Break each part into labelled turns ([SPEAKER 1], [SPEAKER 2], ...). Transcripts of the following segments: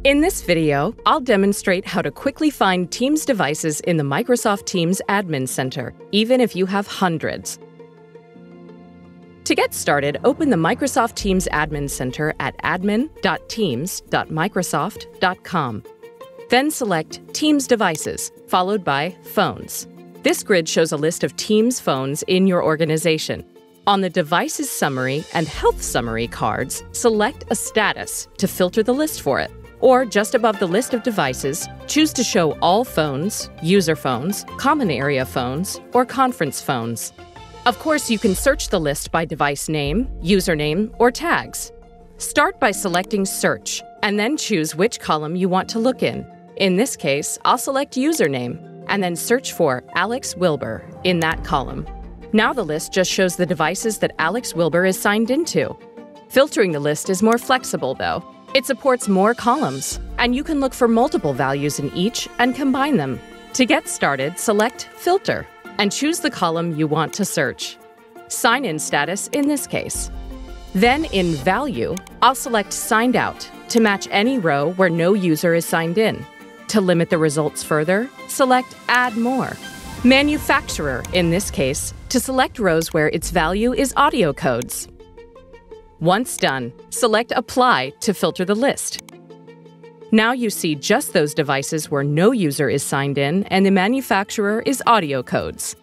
[SPEAKER 1] In this video, I'll demonstrate how to quickly find Teams devices in the Microsoft Teams Admin Center, even if you have hundreds. To get started, open the Microsoft Teams Admin Center at admin.teams.microsoft.com. Then select Teams Devices, followed by Phones. This grid shows a list of Teams phones in your organization. On the Devices Summary and Health Summary cards, select a status to filter the list for it. Or just above the list of devices, choose to show all phones, user phones, common area phones, or conference phones. Of course, you can search the list by device name, username, or tags. Start by selecting Search, and then choose which column you want to look in. In this case, I'll select Username, and then search for Alex Wilbur in that column. Now the list just shows the devices that Alex Wilbur is signed into. Filtering the list is more flexible, though. It supports more columns, and you can look for multiple values in each and combine them. To get started, select Filter and choose the column you want to search. Sign-in status in this case. Then in Value, I'll select Signed Out to match any row where no user is signed in. To limit the results further, select Add More. Manufacturer in this case, to select rows where its value is audio codes. Once done, select Apply to filter the list. Now you see just those devices where no user is signed in and the manufacturer is audio codes.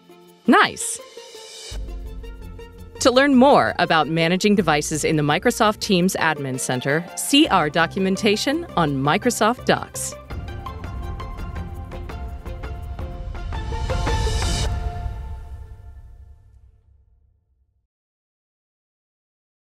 [SPEAKER 1] Nice! To learn more about managing devices in the Microsoft Teams Admin Center, see our documentation on Microsoft Docs.